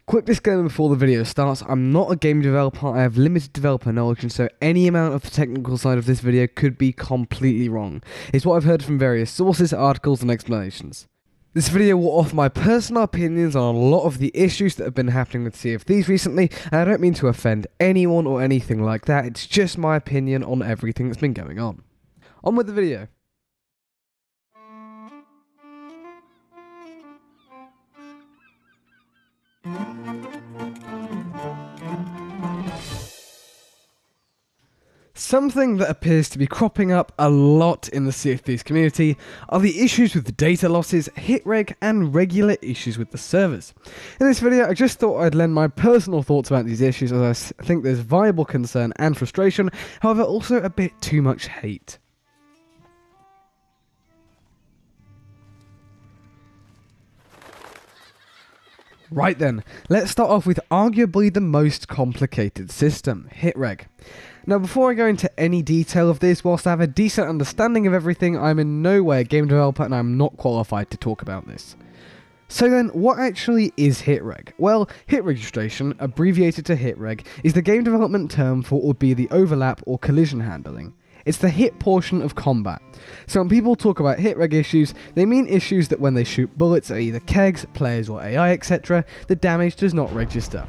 Quick disclaimer before the video starts, I'm not a game developer, I have limited developer knowledge, and so any amount of the technical side of this video could be completely wrong. It's what I've heard from various sources, articles and explanations. This video will offer my personal opinions on a lot of the issues that have been happening with Sea of Thieves recently, and I don't mean to offend anyone or anything like that, it's just my opinion on everything that's been going on. On with the video. Something that appears to be cropping up a lot in the Sea of Thieves community are the issues with the data losses, hit reg, and regular issues with the servers. In this video, I just thought I'd lend my personal thoughts about these issues, as I think there's viable concern and frustration, however also a bit too much hate. Right then, let's start off with arguably the most complicated system, hit reg. Now before I go into any detail of this, whilst I have a decent understanding of everything, I'm in no way a game developer and I'm not qualified to talk about this. So then, what actually is hit reg? Well, hit registration, abbreviated to hit reg, is the game development term for what would be the overlap or collision handling. It's the hit portion of combat. So when people talk about hit reg issues, they mean issues that when they shoot bullets at either kegs, players or AI etc, the damage does not register.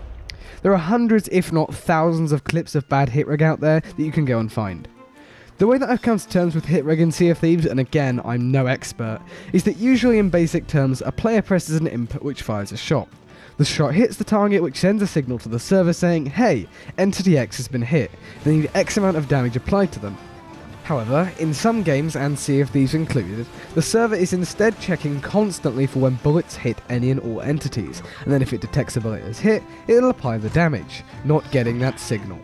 There are hundreds if not thousands of clips of bad hit reg out there that you can go and find. The way that I've come to terms with hit reg in Sea of Thieves, and again I'm no expert, is that usually in basic terms a player presses an input which fires a shot. The shot hits the target which sends a signal to the server saying, hey, entity X has been hit, they need X amount of damage applied to them. However, in some games, and Sea of Thieves included, the server is instead checking constantly for when bullets hit any and all entities, and then if it detects a bullet as hit, it'll apply the damage, not getting that signal.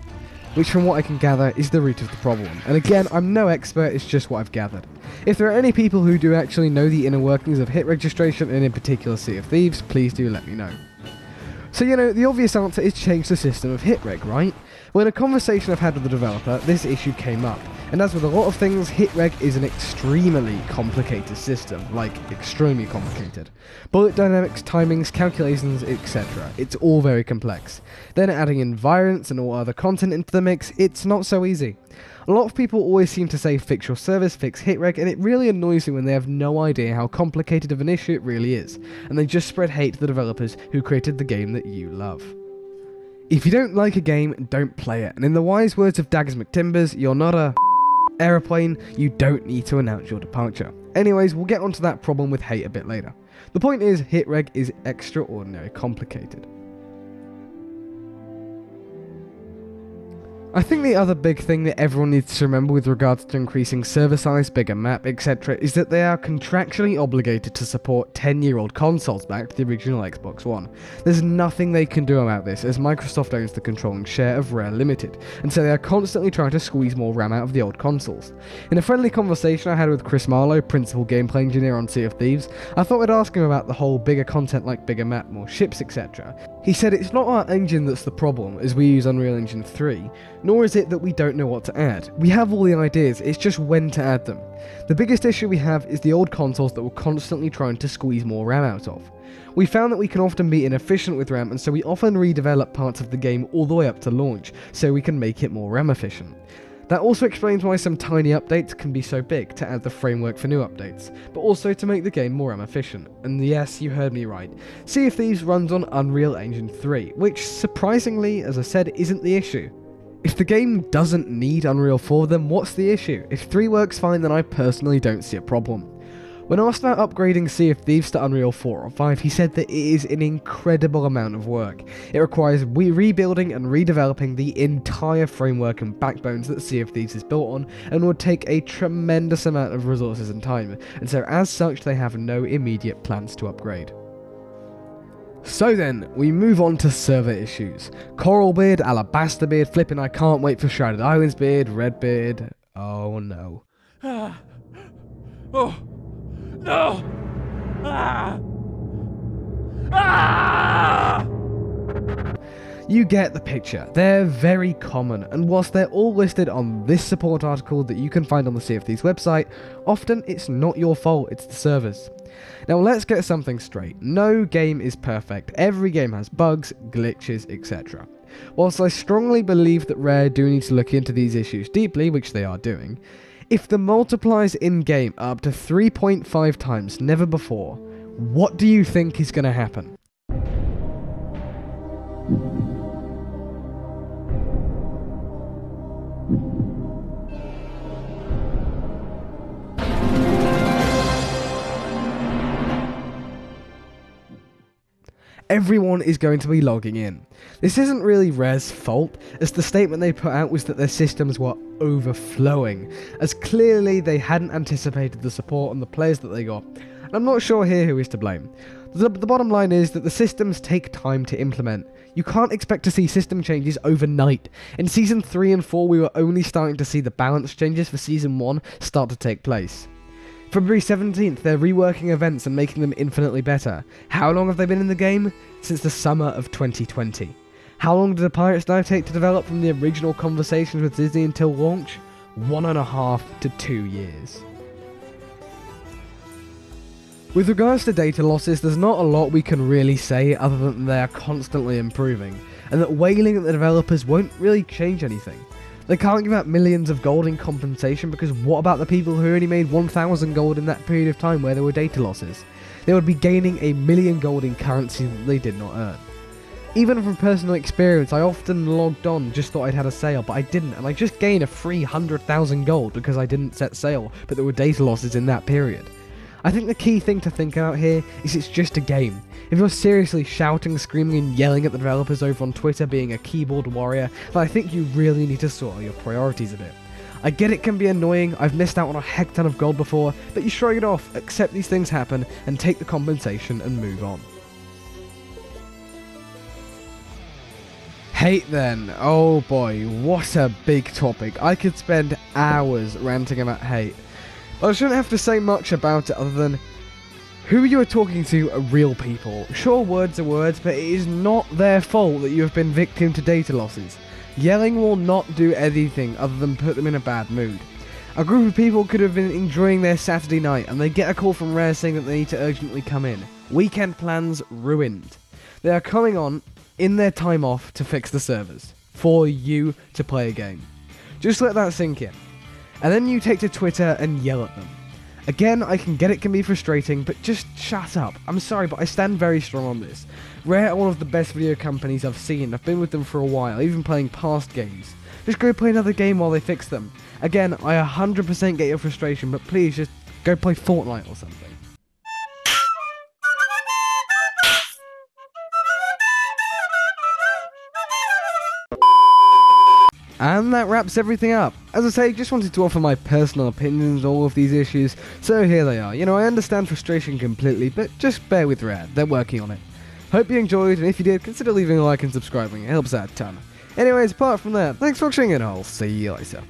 Which from what I can gather is the root of the problem, and again I'm no expert, it's just what I've gathered. If there are any people who do actually know the inner workings of hit registration, and in particular Sea of Thieves, please do let me know. So the obvious answer is change the system of hit reg, right? Well, in a conversation I've had with the developer, this issue came up, and as with a lot of things, hit reg is an extremely complicated system, like extremely complicated. Bullet dynamics, timings, calculations, etc. It's all very complex. Then adding environments and all other content into the mix, it's not so easy. A lot of people always seem to say fix your service, fix hit reg, and it really annoys me when they have no idea how complicated of an issue it really is, and they just spread hate to the developers who created the game that you love. If you don't like a game, don't play it, and in the wise words of Daggers McTimbers, you're not a aeroplane, you don't need to announce your departure. Anyways, we'll get onto that problem with hate a bit later. The point is, hit reg is extraordinarily complicated. I think the other big thing that everyone needs to remember with regards to increasing server size, bigger map, etc. is that they are contractually obligated to support 10-year-old consoles back to the original Xbox One. There's nothing they can do about this, as Microsoft owns the controlling share of Rare Limited, and so they are constantly trying to squeeze more RAM out of the old consoles. In a friendly conversation I had with Chris Marlowe, principal gameplay engineer on Sea of Thieves, I thought I'd ask him about the whole bigger content like bigger map, more ships, etc. He said it's not our engine that's the problem, as we use Unreal Engine 3, nor is it that we don't know what to add. We have all the ideas, it's just when to add them. The biggest issue we have is the old consoles that we're constantly trying to squeeze more RAM out of. We found that we can often be inefficient with RAM, and so we often redevelop parts of the game all the way up to launch, so we can make it more RAM efficient. That also explains why some tiny updates can be so big, to add the framework for new updates, but also to make the game more RAM efficient. And yes, you heard me right. Sea of Thieves runs on Unreal Engine 3, which surprisingly, as I said, isn't the issue. If the game doesn't need Unreal 4, then what's the issue? If 3 works fine, then I personally don't see a problem. When asked about upgrading Sea of Thieves to Unreal 4 or 5, he said that it is an incredible amount of work. It requires rebuilding and redeveloping the entire framework and backbones that Sea of Thieves is built on, and would take a tremendous amount of resources and time, and so as such they have no immediate plans to upgrade. So then, we move on to server issues. Coral Beard, Alabaster Beard, flipping I can't wait for Shrouded Islands Beard, Red Beard, oh no. Oh, no! Ah! Ah! You get the picture. They're very common, and whilst they're all listed on this support article that you can find on the Sea of Thieves website, often it's not your fault, it's the servers. Now let's get something straight. No game is perfect. Every game has bugs, glitches, etc. Whilst I strongly believe that Rare do need to look into these issues deeply, which they are doing, if the multipliers in-game are up to 3.5 times never before, what do you think is going to happen? Everyone is going to be logging in. This isn't really Rare's fault, as the statement they put out was that their systems were overflowing, as clearly they hadn't anticipated the support and the players that they got, and I'm not sure here who is to blame. The bottom line is that the systems take time to implement. You can't expect to see system changes overnight. In Season 3 and 4 we were only starting to see the balance changes for Season 1 start to take place. February 17th, they're reworking events and making them infinitely better. How long have they been in the game? Since the summer of 2020. How long did A Pirate's Dive take to develop from the original conversations with Disney until launch? 1.5 to 2 years. With regards to Datalosses, there's not a lot we can really say other than they are constantly improving, and that wailing at the developers won't really change anything. They can't give out millions of gold in compensation because what about the people who only made 1,000 gold in that period of time where there were data losses? They would be gaining 1 million gold in currency that they did not earn. Even from personal experience, I often logged on, just thought I'd had a sale, but I didn't, and I just gained a free 100,000 gold because I didn't set sail, but there were data losses in that period. I think the key thing to think about here is it's just a game. If you're seriously shouting, screaming and yelling at the developers over on Twitter being a keyboard warrior, then I think you really need to sort out your priorities a bit. I get it can be annoying, I've missed out on a heck ton of gold before, but you shrug it off, accept these things happen, and take the compensation and move on. Hate then. Oh boy, what a big topic. I could spend hours ranting about hate. I shouldn't have to say much about it other than who you are talking to are real people. Sure, words are words, but it is not their fault that you have been victim to data losses. Yelling will not do anything other than put them in a bad mood. A group of people could have been enjoying their Saturday night and they get a call from Rare saying that they need to urgently come in. Weekend plans ruined. They are coming on in their time off to fix the servers for you to play a game. Just let that sink in. And then you take to Twitter and yell at them. Again, I can get it can be frustrating, but just shut up. I'm sorry, but I stand very strong on this. Rare are one of the best video companies I've seen. I've been with them for a while, even playing past games. Just go play another game while they fix them. Again, I 100% get your frustration, but please just go play Fortnite or something. And that wraps everything up. As I say, just wanted to offer my personal opinions on all of these issues, so here they are. You know, I understand frustration completely, but just bear with Rare, they're working on it. Hope you enjoyed, and if you did, consider leaving a like and subscribing, it helps out a ton. Anyways, apart from that, thanks for watching, and I'll see you later.